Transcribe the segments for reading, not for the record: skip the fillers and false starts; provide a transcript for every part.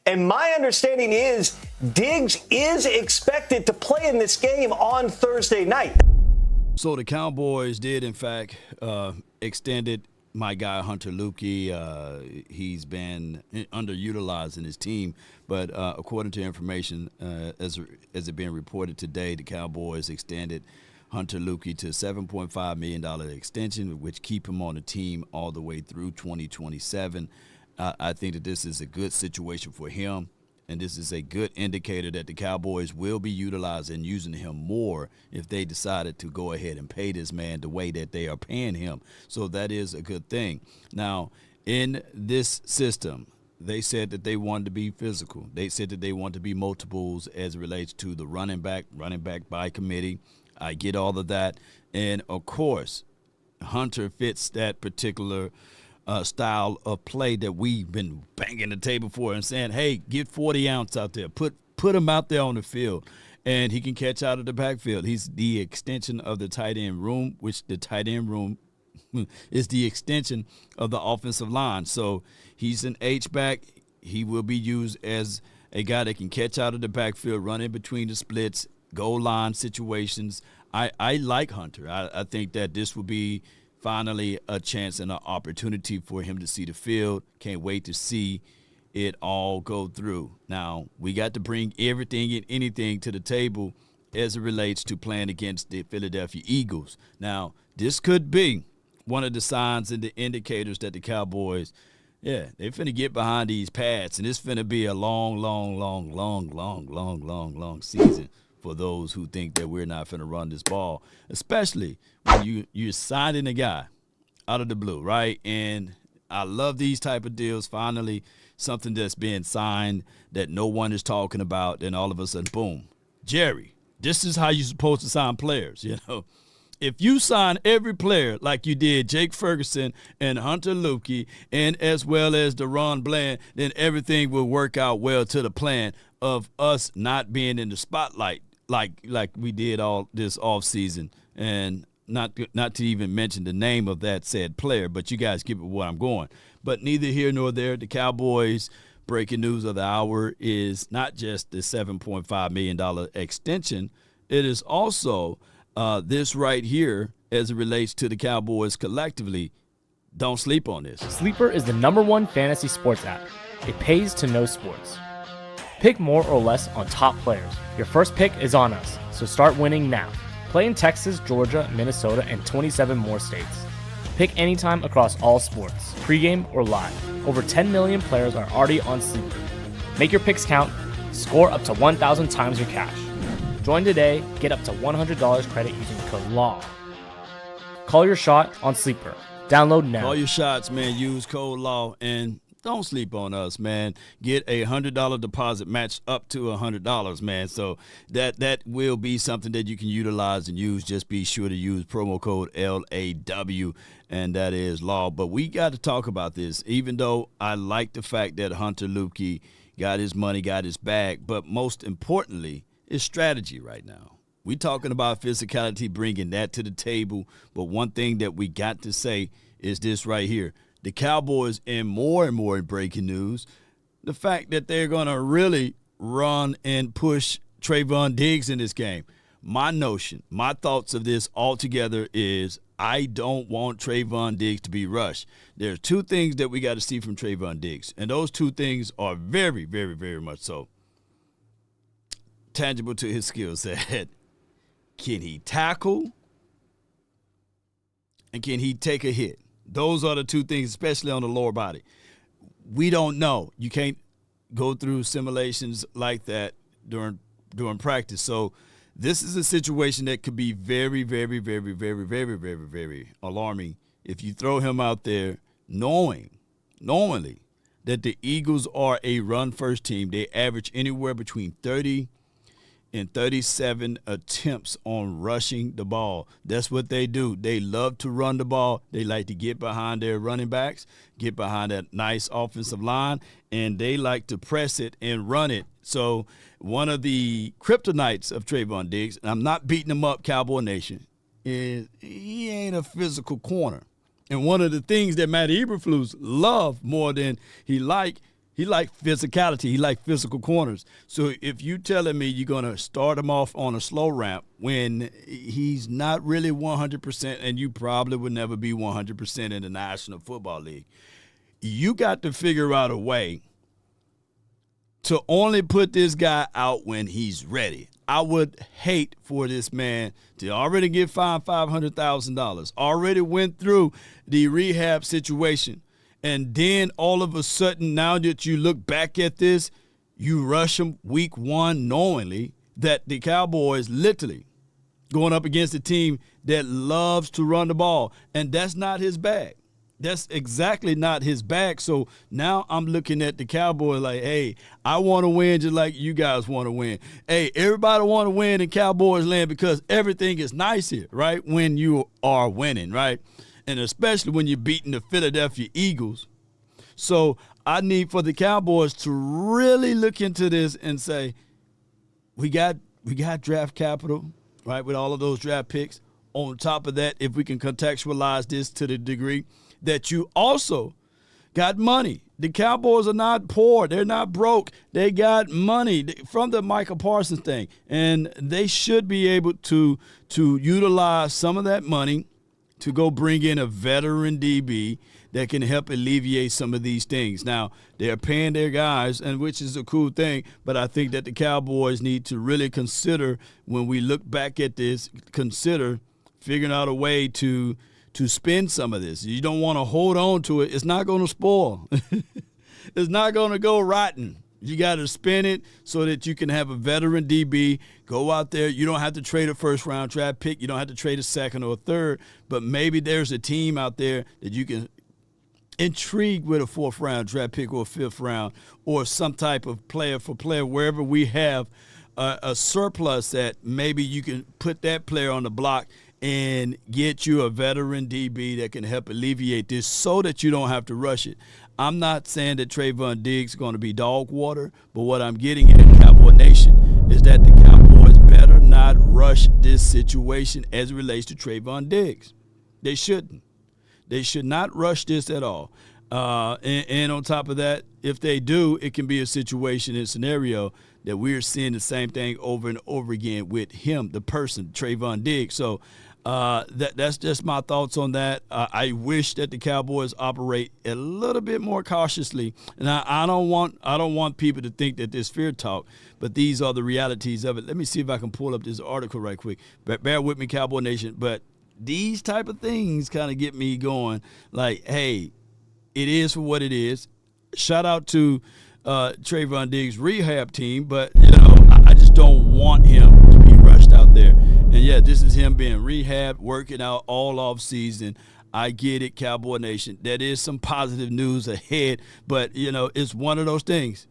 And my understanding is Diggs is expected to play in this game on Thursday night. So the Cowboys did, in fact, extended my guy Hunter Luepke. He's been underutilized in his team, but according to information as it being reported today, the Cowboys extended Hunter Luepke to a $7.5 million extension, which keep him on the team all the way through 2027. I think that this is a good situation for him, and this is a good indicator that the Cowboys will be utilizing and using him more if they decided to go ahead and pay this man the way that they are paying him. So that is a good thing. Now, in this system, they said that they wanted to be physical. They said that they want to be multiples as it relates to the running back by committee. I get all of that. And, of course, Hunter fits that particular style of play that we've been banging the table for and saying, hey, get 40 ounce out there. Put him out there on the field. And he can catch out of the backfield. He's the extension of the tight end room, which the tight end room is the extension of the offensive line. So he's an H-back. He will be used as a guy that can catch out of the backfield, run in between the splits, goal line situations. I like Hunter. I think that this will be finally a chance and an opportunity for him to see the field. Can't wait to see it all go through. Now, we got to bring everything and anything to the table as it relates to playing against the Philadelphia Eagles. Now, this could be one of the signs and the indicators that the Cowboys, they're finna get behind these pads, and it's finna be a long season for those who think that we're not finna run this ball, especially when you're signing a guy out of the blue, right? And I love these type of deals. Finally, something that's being signed that no one is talking about, and all of a sudden, boom, Jerry, this is how you're supposed to sign players, you know? If you sign every player like you did Jake Ferguson and Hunter Luepke and as well as Deron Bland, then everything will work out well to the plan of us not being in the spotlight like we did all this offseason. And not to even mention the name of that said player, but you guys get where I'm going. But neither here nor there. The Cowboys breaking news of the hour is not just the $7.5 million extension. It is also this right here as it relates to the Cowboys collectively. Don't sleep on this. Sleeper is the #1 fantasy sports app. It pays to know sports. Pick more or less on top players. Your first pick is on us, so start winning now. Play in Texas, Georgia, Minnesota, and 27 more states. Pick anytime across all sports, pregame or live. Over 10 million players are already on Sleeper. Make your picks count. Score up to 1,000 times your cash. Join today. Get up to $100 credit using code LAW. Call your shot on Sleeper. Download now. Call your shots, man. Use code LAW and don't sleep on us, man. Get a $100 deposit matched up to $100, man. So that will be something that you can utilize and use. Just be sure to use promo code LAW, and that is law. But we got to talk about this, even though I like the fact that Hunter Luepke got his money, got his bag. But most importantly, it's strategy right now. We talking about physicality, bringing that to the table. But one thing that we got to say is this right here. The Cowboys, and more in breaking news, the fact that they're going to really run and push Trevon Diggs in this game. My notion, my thoughts of this altogether is I don't want Trevon Diggs to be rushed. There's two things that we got to see from Trevon Diggs, and those two things are very, very, very much so tangible to his skill set. Can he tackle, and can he take a hit? Those are the two things, especially on the lower body. We don't know. You can't go through simulations like that during practice. So this is a situation that could be very, very, very, very, very, very, very alarming if you throw him out there knowing that the Eagles are a run-first team. They average anywhere between 30 and 37 attempts on rushing the ball. That's what they do. They love to run the ball. They like to get behind their running backs, get behind that nice offensive line, and they like to press it and run it. So one of the kryptonites of Trevon Diggs, and I'm not beating him up, Cowboy Nation, is he ain't a physical corner. And one of the things that Matt Eberflus loved more than he liked, He like physicality. He like physical corners. So if you telling me you're going to start him off on a slow ramp when he's not really 100%, and you probably would never be 100% in the National Football League, you got to figure out a way to only put this guy out when he's ready. I would hate for this man to already get fined $500,000, already went through the rehab situation, and then all of a sudden, now that you look back at this, you rush him week one knowingly that the Cowboys literally going up against a team that loves to run the ball, and that's not his bag. That's exactly not his bag. So now I'm looking at the Cowboys like, hey, I want to win just like you guys want to win. Hey, everybody want to win in Cowboys land because everything is nice here, right, when you are winning, right? And especially when you're beating the Philadelphia Eagles. So I need for the Cowboys to really look into this and say, we got draft capital, right, with all of those draft picks. On top of that, if we can contextualize this to the degree that you also got money. The Cowboys are not poor. They're not broke. They got money from the Michael Parsons thing. And they should be able to utilize some of that money to go bring in a veteran DB that can help alleviate some of these things. Now, they're paying their guys, and which is a cool thing, but I think that the Cowboys need to really consider, when we look back at this, consider figuring out a way to spend some of this. You don't want to hold on to it. It's not going to spoil. It's not going to go rotten. You got to spend it so that you can have a veteran DB go out there. You don't have to trade a first-round draft pick. You don't have to trade a second or a third. But maybe there's a team out there that you can intrigue with a fourth-round draft pick or a fifth round or some type of player for player, wherever we have a surplus that maybe you can put that player on the block and get you a veteran DB that can help alleviate this so that you don't have to rush it. I'm not saying that Trevon Diggs is going to be dog water, but what I'm getting at, Cowboy Nation, is that the Cowboys better not rush this situation as it relates to Trevon Diggs. They shouldn't. They should not rush this at all. And on top of that, if they do, it can be a situation and scenario that we're seeing the same thing over and over again with him, the person, Trevon Diggs. So that's just my thoughts on that. I wish that the Cowboys operate a little bit more cautiously. And I don't want people to think that this fear talk, but these are the realities of it. Let me see if I can pull up this article right quick. Bear with me, Cowboy Nation. But these type of things kind of get me going like, hey, it is for what it is. Shout out to Trevon Diggs' rehab team, but I just don't want him to be rushed out there. And yeah, this is him being rehabbed, working out all off season. I get it, Cowboy Nation. There is some positive news ahead, but it's one of those things.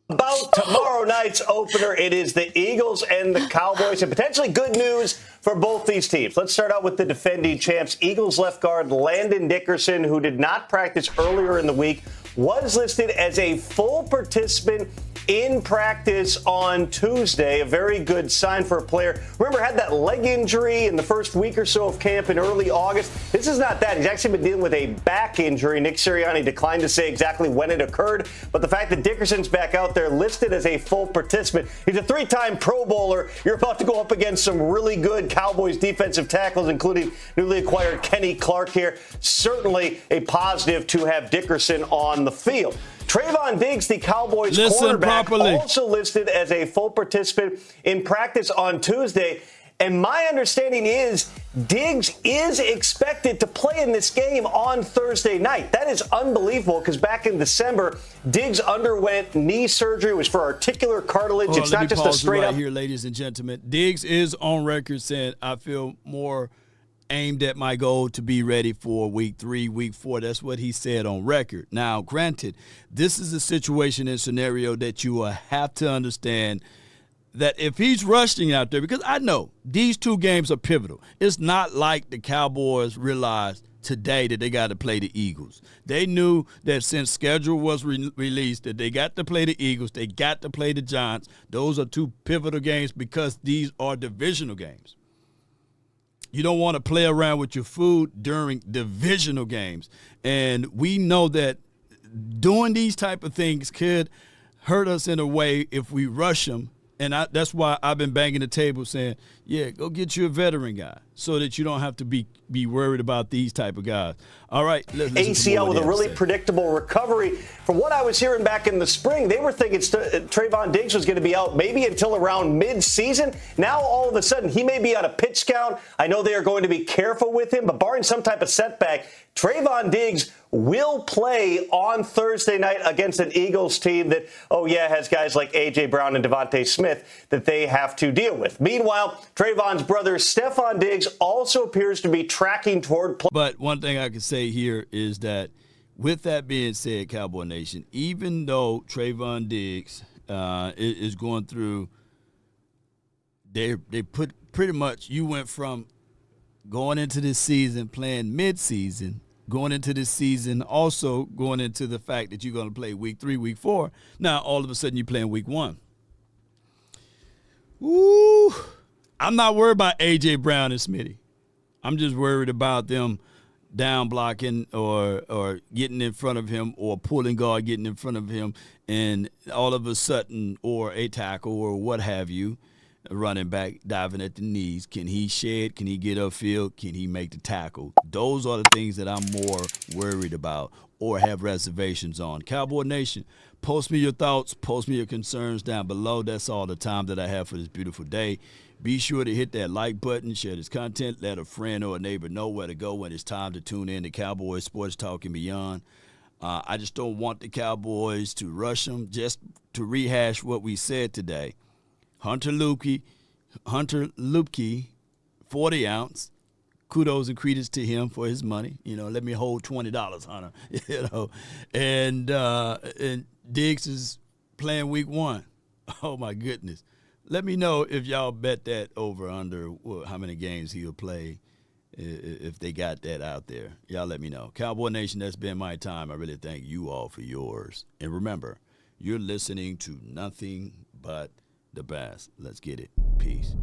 About tomorrow night's opener, it is the Eagles and the Cowboys, and potentially good news for both these teams. Let's start out with the defending champs. Eagles left guard Landon Dickerson, who did not practice earlier in the week, was listed as a full participant in practice on Tuesday. A very good sign for a player. Remember, had that leg injury in the first week or so of camp in early August. This is not that. He's actually been dealing with a back injury. Nick Sirianni declined to say exactly when it occurred, but the fact that Dickerson's back out there listed as a full participant. He's a three-time Pro Bowler. You're about to go up against some really good Cowboys defensive tackles, including newly acquired Kenny Clark here. Certainly a positive to have Dickerson on the field. Trevon Diggs, the Cowboys quarterback, also listed as a full participant in practice on Tuesday. And my understanding is Diggs is expected to play in this game on Thursday night. That is unbelievable because back in December, Diggs underwent knee surgery. It was for articular cartilage. It's not just a straight up. Here, ladies and gentlemen, Diggs is on record saying, I feel more aimed at my goal to be ready for week 3, week 4. That's what he said on record. Now, granted, this is a situation and scenario that you will have to understand that if he's rushing out there, because I know these two games are pivotal. It's not like the Cowboys realized today that they got to play the Eagles. They knew that since schedule was released that they got to play the Eagles, they got to play the Giants. Those are two pivotal games because these are divisional games. You don't want to play around with your food during divisional games. And we know that doing these type of things could hurt us in a way if we rush them. And that's why I've been banging the table saying, yeah, go get you a veteran guy so that you don't have to be worried about these type of guys. All right. ACL with a really predictable recovery. From what I was hearing back in the spring, they were thinking Trevon Diggs was going to be out maybe until around mid-season. Now, all of a sudden, he may be on a pitch count. I know they are going to be careful with him, but barring some type of setback, Trevon Diggs will play on Thursday night against an Eagles team that, has guys like A.J. Brown and Devontae Smith that they have to deal with. Meanwhile, Trevon's brother, Stefon Diggs, also appears to be tracking toward play. But one thing I can say here is that with that being said, Cowboy Nation, even though Trevon Diggs is going through, they put pretty much, you went from going into this season playing mid-season, going into this season also going into the fact that you're going to play week 3, week 4. Now, all of a sudden, you're playing week 1. Ooh, I'm not worried about A.J. Brown and Smitty. I'm just worried about them down blocking or getting in front of him or pulling guard getting in front of him and all of a sudden or a tackle or what have you, running back diving at the knees. Can he shed? Can he get upfield? Can he make the tackle? Those are the things that I'm more worried about or have reservations on. Cowboy Nation, post me your thoughts, post me your concerns down below. That's all the time that I have for this beautiful day. Be sure to hit that like button, share this content, let a friend or a neighbor know where to go when it's time to tune in to Cowboys Sports Talk and Beyond. I just don't want the Cowboys to rush them. Just to rehash what we said today, Hunter Luepke, 40 ounce. Kudos and credence to him for his money. Let me hold $20, Hunter. And Diggs is playing week 1. Oh my goodness. Let me know if y'all bet that over under how many games he'll play if they got that out there. Y'all let me know. Cowboy Nation, that's been my time. I really thank you all for yours. And remember, you're listening to nothing but the best. Let's get it. Peace.